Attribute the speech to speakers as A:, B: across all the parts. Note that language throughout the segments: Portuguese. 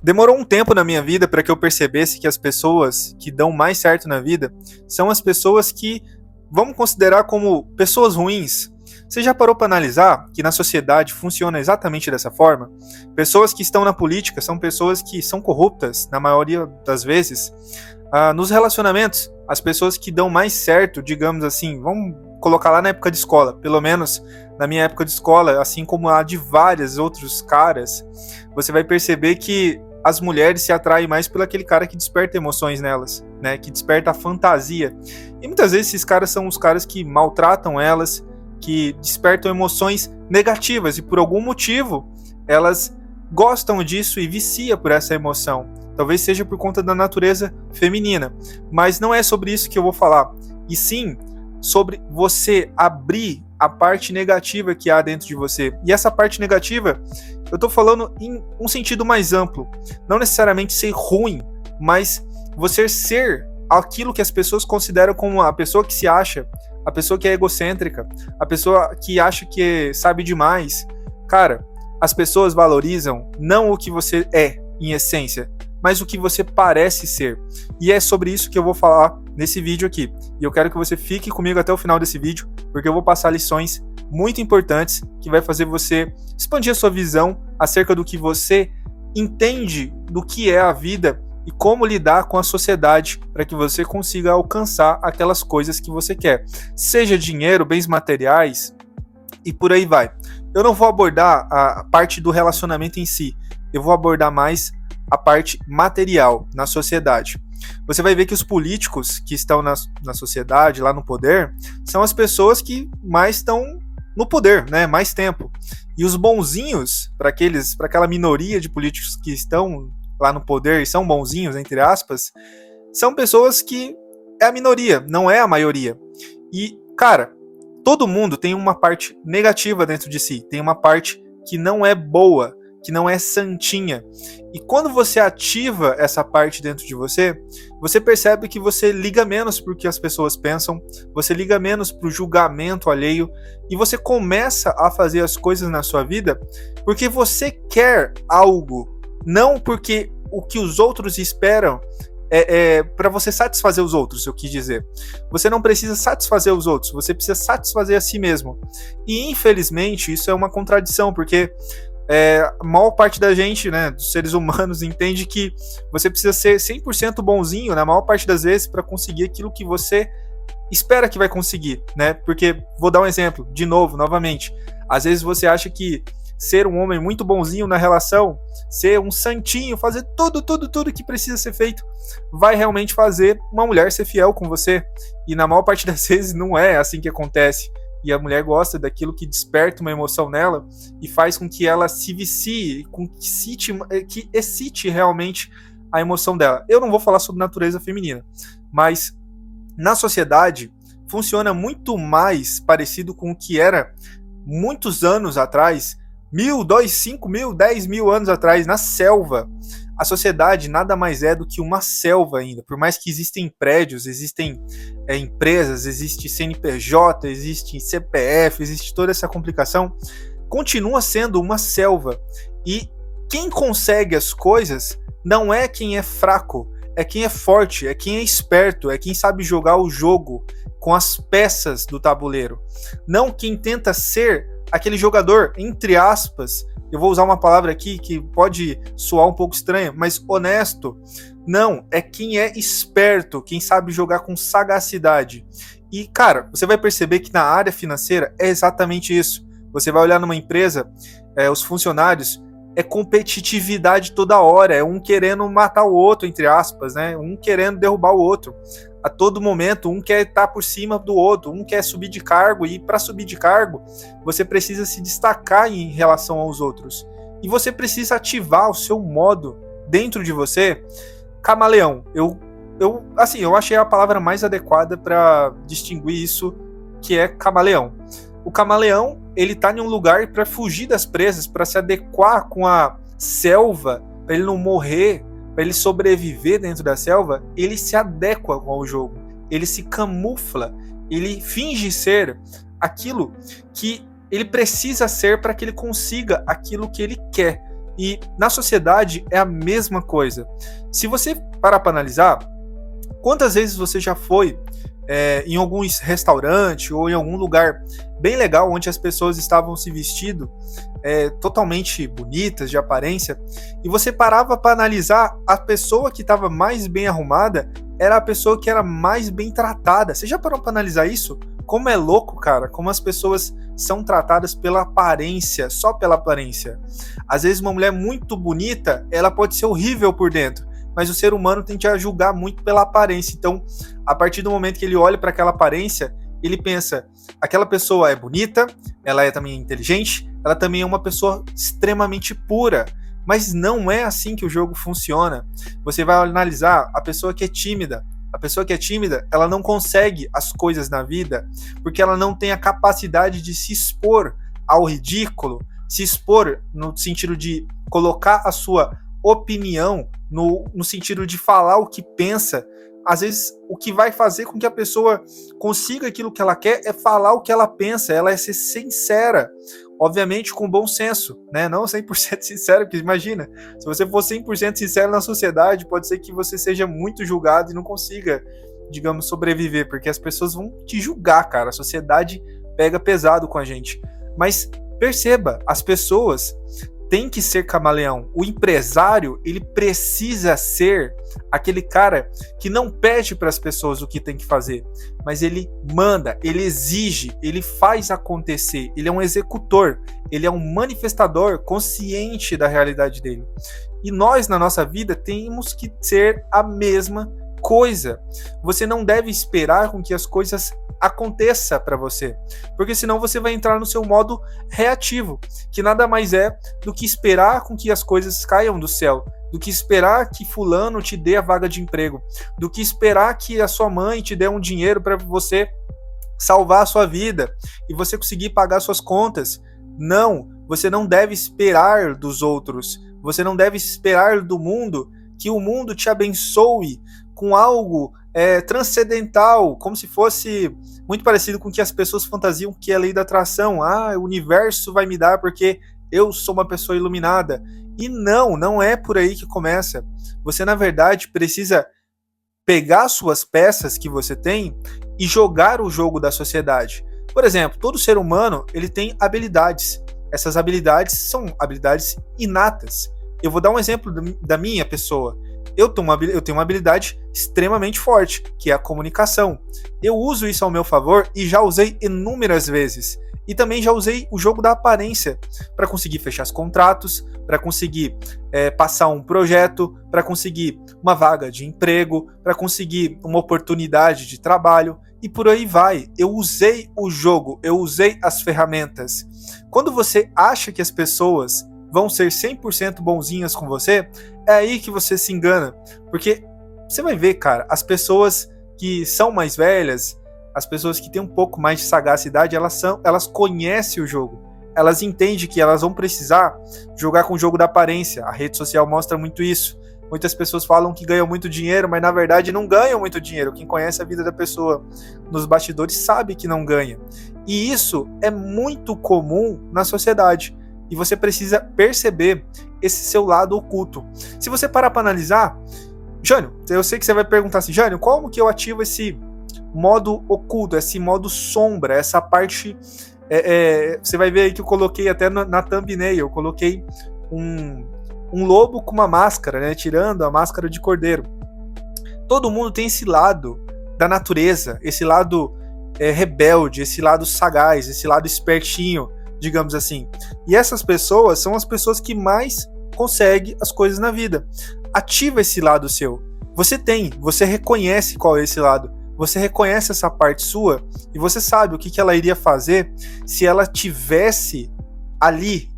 A: Demorou um tempo na minha vida para que eu percebesse que as pessoas que dão mais certo na vida são as pessoas que vamos considerar como pessoas ruins. Você já parou para analisar que na sociedade funciona exatamente dessa forma? Pessoas que estão na política são pessoas que são corruptas, na maioria das vezes. Nos relacionamentos, as pessoas que dão mais certo, digamos assim, vamos colocar lá na época de escola, pelo menos na minha época de escola, assim como a de vários outros caras, você vai perceber que as mulheres se atraem mais por aquele cara que desperta emoções nelas, né? Que desperta a fantasia. E muitas vezes esses caras são os caras que maltratam elas, que despertam emoções negativas e por algum motivo elas gostam disso e viciam por essa emoção. Talvez seja por conta da natureza feminina, mas não é sobre isso que eu vou falar, e sim sobre você abrir a parte negativa que há dentro de você. E essa parte negativa, eu tô falando em um sentido mais amplo, não necessariamente ser ruim, mas você ser aquilo que as pessoas consideram como a pessoa que se acha, a pessoa que é egocêntrica, a pessoa que acha que sabe demais. Cara, as pessoas valorizam não o que você é, em essência, mas o que você parece ser. E é sobre isso que eu vou falar nesse vídeo aqui. E eu quero que você fique comigo até o final desse vídeo, porque eu vou passar lições muito importantes que vai fazer você expandir a sua visão acerca do que você entende do que é a vida e como lidar com a sociedade para que você consiga alcançar aquelas coisas que você quer. Seja dinheiro, bens materiais e por aí vai. Eu não vou abordar a parte do relacionamento em si, eu vou abordar mais a parte material na sociedade. Você vai ver que os políticos que estão na sociedade, lá no poder, são as pessoas que mais estão no poder, né? Mais tempo. E os bonzinhos, para aquela minoria de políticos que estão lá no poder e são bonzinhos, entre aspas, são pessoas que é a minoria, não é a maioria. E, cara, todo mundo tem uma parte negativa dentro de si, tem uma parte que não é boa, que não é santinha. E quando você ativa essa parte dentro de você, você percebe que você liga menos para o que as pessoas pensam, você liga menos para o julgamento alheio, e você começa a fazer as coisas na sua vida porque você quer algo, não porque o que os outros esperam para você satisfazer os outros, eu quis dizer. Você não precisa satisfazer os outros, você precisa satisfazer a si mesmo. E infelizmente isso é uma contradição, porque a maior parte da gente, né, dos seres humanos, entende que você precisa ser 100% bonzinho, na maior parte das vezes, para conseguir aquilo que você espera que vai conseguir, né? Porque, vou dar um exemplo, de novo, novamente, às vezes você acha que ser um homem muito bonzinho na relação, ser um santinho, fazer tudo que precisa ser feito, vai realmente fazer uma mulher ser fiel com você, e na maior parte das vezes não é assim que acontece. E a mulher gosta daquilo que desperta uma emoção nela e faz com que ela se vicie, que excite realmente a emoção dela. Eu não vou falar sobre natureza feminina, mas na sociedade funciona muito mais parecido com o que era muitos anos atrás, 1.000, 2.000, 5.000, 10.000 anos atrás, na selva. A sociedade nada mais é do que uma selva ainda, por mais que existem prédios, existem empresas, existe CNPJ, existe CPF, existe toda essa complicação, continua sendo uma selva. E quem consegue as coisas não é quem é fraco, é quem é forte, é quem é esperto, é quem sabe jogar o jogo com as peças do tabuleiro. Não quem tenta ser aquele jogador, entre aspas, eu vou usar uma palavra aqui que pode soar um pouco estranha, mas honesto. Não, é quem é esperto, quem sabe jogar com sagacidade. E, cara, você vai perceber que na área financeira é exatamente isso. Você vai olhar numa empresa, os funcionários, é competitividade toda hora, é um querendo matar o outro, entre aspas, né? Um querendo derrubar o outro. A todo momento, um quer estar por cima do outro, um quer subir de cargo, e para subir de cargo, você precisa se destacar em relação aos outros. E você precisa ativar o seu modo dentro de você, camaleão. Eu achei a palavra mais adequada para distinguir isso, que é camaleão. O camaleão, ele tá em um lugar para fugir das presas, para se adequar com a selva, para ele não morrer, para ele sobreviver dentro da selva. Ele se adequa ao jogo, ele se camufla, ele finge ser aquilo que ele precisa ser para que ele consiga aquilo que ele quer. E na sociedade é a mesma coisa. Se você parar para analisar, quantas vezes você já foi em algum restaurante ou em algum lugar bem legal onde as pessoas estavam se vestindo totalmente bonitas de aparência, e você parava para analisar, a pessoa que estava mais bem arrumada era a pessoa que era mais bem tratada. Você já parou para analisar isso? Como é louco, cara, como as pessoas são tratadas pela aparência, só pela aparência. Às vezes uma mulher muito bonita, ela pode ser horrível por dentro, mas o ser humano tende a julgar muito pela aparência. Então, a partir do momento que ele olha para aquela aparência, ele pensa, aquela pessoa é bonita, ela é também inteligente, ela também é uma pessoa extremamente pura. Mas não é assim que o jogo funciona. Você vai analisar a pessoa que é tímida. A pessoa que é tímida, ela não consegue as coisas na vida porque ela não tem a capacidade de se expor ao ridículo, se expor no sentido de colocar a sua opinião, no sentido de falar o que pensa. Às vezes, o que vai fazer com que a pessoa consiga aquilo que ela quer é falar o que ela pensa, ela é ser sincera. Obviamente com bom senso, né? Não 100% sincero, porque imagina, se você for 100% sincero na sociedade, pode ser que você seja muito julgado e não consiga, digamos, sobreviver, porque as pessoas vão te julgar, cara. A sociedade pega pesado com a gente. Mas perceba, as pessoas têm que ser camaleão. O empresário, ele precisa ser aquele cara que não pede para as pessoas o que tem que fazer, mas ele manda, ele exige, ele faz acontecer, ele é um executor, ele é um manifestador consciente da realidade dele. E nós, na nossa vida, temos que ser a mesma coisa. Você não deve esperar com que as coisas aconteça para você, porque senão você vai entrar no seu modo reativo, que nada mais é do que esperar com que as coisas caiam do céu, do que esperar que fulano te dê a vaga de emprego, do que esperar que a sua mãe te dê um dinheiro para você salvar a sua vida e você conseguir pagar suas contas. Não, você não deve esperar dos outros, você não deve esperar do mundo que o mundo te abençoe com algo transcendental, como se fosse muito parecido com o que as pessoas fantasiam que é a lei da atração. O universo vai me dar porque eu sou uma pessoa iluminada. E não é por aí que começa. Você, na verdade, precisa pegar suas peças que você tem e jogar o jogo da sociedade. Por exemplo, todo ser humano ele tem habilidades. Essas habilidades são habilidades inatas. Eu vou dar um exemplo da minha pessoa. Eu tenho uma habilidade extremamente forte, que é a comunicação. Eu uso isso ao meu favor e já usei inúmeras vezes. E também já usei o jogo da aparência para conseguir fechar os contratos, para conseguir passar um projeto, para conseguir uma vaga de emprego, para conseguir uma oportunidade de trabalho e por aí vai. Eu usei o jogo, eu usei as ferramentas. Quando você acha que as pessoas vão ser 100% bonzinhas com você, é aí que você se engana. Porque você vai ver, cara, as pessoas que são mais velhas, as pessoas que têm um pouco mais de sagacidade, elas conhecem o jogo. Elas entendem que elas vão precisar jogar com o jogo da aparência. A rede social mostra muito isso. Muitas pessoas falam que ganham muito dinheiro, mas na verdade não ganham muito dinheiro. Quem conhece a vida da pessoa nos bastidores sabe que não ganha. E isso é muito comum na sociedade. E você precisa perceber esse seu lado oculto. Se você parar para analisar, Jânio, eu sei que você vai perguntar assim, Jânio, como que eu ativo esse modo oculto, esse modo sombra, essa parte... você vai ver aí que eu coloquei até na thumbnail, eu coloquei um lobo com uma máscara, né, tirando a máscara de cordeiro. Todo mundo tem esse lado da natureza, esse lado rebelde, esse lado sagaz, esse lado espertinho, digamos assim. E essas pessoas são as pessoas que mais conseguem as coisas na vida. Ativa esse lado seu. Você reconhece qual é esse lado. Você reconhece essa parte sua e você sabe o que ela iria fazer se ela tivesse ali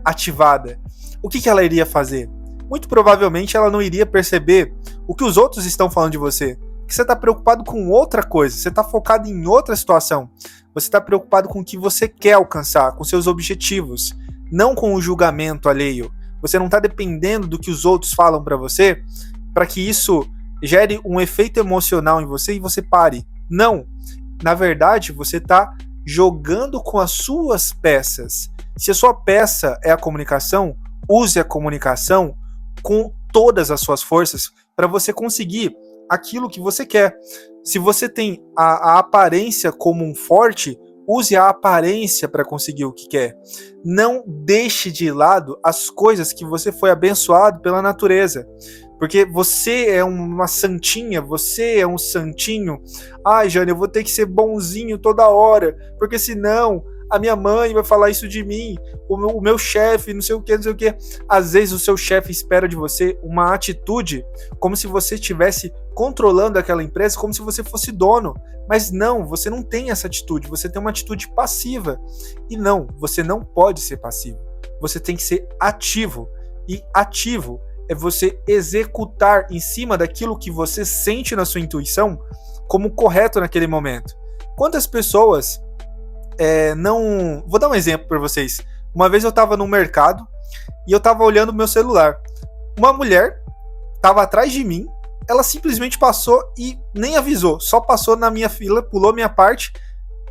A: ativada. O que ela iria fazer? Muito provavelmente ela não iria perceber o que os outros estão falando de você. Porque você está preocupado com outra coisa, você está focado em outra situação. Você está preocupado com o que você quer alcançar, com seus objetivos, não com o julgamento alheio. Você não está dependendo do que os outros falam para você, para que isso gere um efeito emocional em você e você pare. Não. Na verdade, você está jogando com as suas peças. Se a sua peça é a comunicação, use a comunicação com todas as suas forças para você conseguir aquilo que você quer. Se você tem a aparência como um forte, use a aparência para conseguir o que quer. Não deixe de lado as coisas que você foi abençoado pela natureza. Porque você é uma santinha, você é um santinho. Ai, Jane, eu vou ter que ser bonzinho toda hora, porque senão a minha mãe vai falar isso de mim, o meu chefe, não sei o que, não sei o que. Às vezes o seu chefe espera de você uma atitude como se você estivesse controlando aquela empresa, como se você fosse dono. Mas não, você não tem essa atitude, você tem uma atitude passiva. E não, você não pode ser passivo. Você tem que ser ativo. E ativo é você executar em cima daquilo que você sente na sua intuição como correto naquele momento. Quantas pessoas não... Vou dar um exemplo para vocês. Uma vez eu estava no mercado e eu estava olhando o meu celular. Uma mulher estava atrás de mim, ela simplesmente passou e nem avisou, só passou na minha fila, pulou minha parte,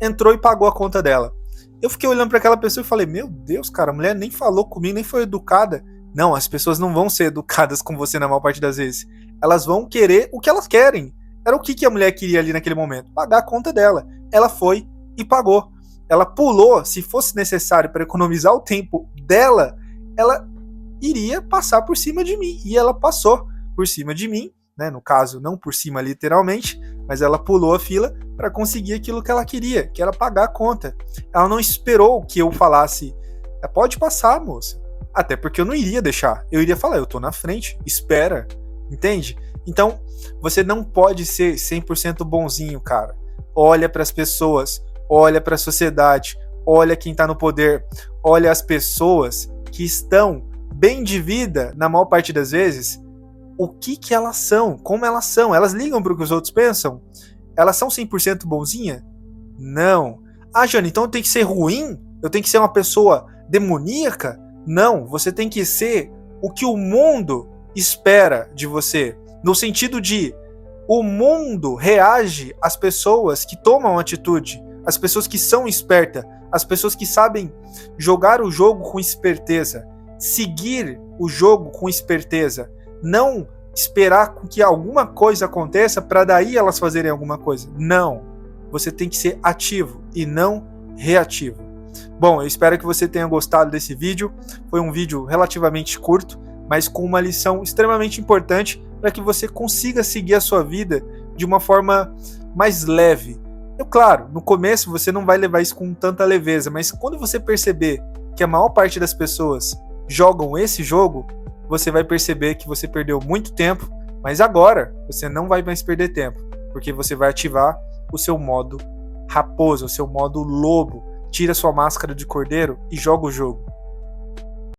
A: entrou e pagou a conta dela. Eu fiquei olhando para aquela pessoa e falei, meu Deus, cara, a mulher nem falou comigo, nem foi educada. Não, as pessoas não vão ser educadas com você na maior parte das vezes. Elas vão querer o que elas querem. Era o que a mulher queria ali naquele momento? Pagar a conta dela. Ela foi e pagou. Ela pulou, se fosse necessário para economizar o tempo dela, ela iria passar por cima de mim. E ela passou por cima de mim, né? No caso, não por cima literalmente, mas ela pulou a fila para conseguir aquilo que ela queria, que era pagar a conta. Ela não esperou que eu falasse, pode passar, moça. Até porque eu não iria deixar. Eu iria falar, eu tô na frente, espera, entende? Então, você não pode ser 100% bonzinho, cara. Olha para as pessoas, olha para a sociedade, olha quem tá no poder, olha as pessoas que estão bem de vida, na maior parte das vezes, o que elas são, como elas são. Elas ligam para o que os outros pensam? Elas são 100% bonzinha? Não. Ah, Jane, então eu tenho que ser ruim? Eu tenho que ser uma pessoa demoníaca? Não, você tem que ser o que o mundo espera de você. No sentido de, o mundo reage às pessoas que tomam atitude, às pessoas que são espertas, às pessoas que sabem jogar o jogo com esperteza, seguir o jogo com esperteza, não esperar que alguma coisa aconteça para daí elas fazerem alguma coisa. Não, você tem que ser ativo e não reativo. Bom, eu espero que você tenha gostado desse vídeo. Foi um vídeo relativamente curto, mas com uma lição extremamente importante para que você consiga seguir a sua vida de uma forma mais leve. Claro, no começo você não vai levar isso com tanta leveza, mas quando você perceber que a maior parte das pessoas jogam esse jogo, você vai perceber que você perdeu muito tempo, mas agora você não vai mais perder tempo, porque você vai ativar o seu modo raposa, o seu modo lobo. Tira sua máscara de cordeiro e joga o jogo.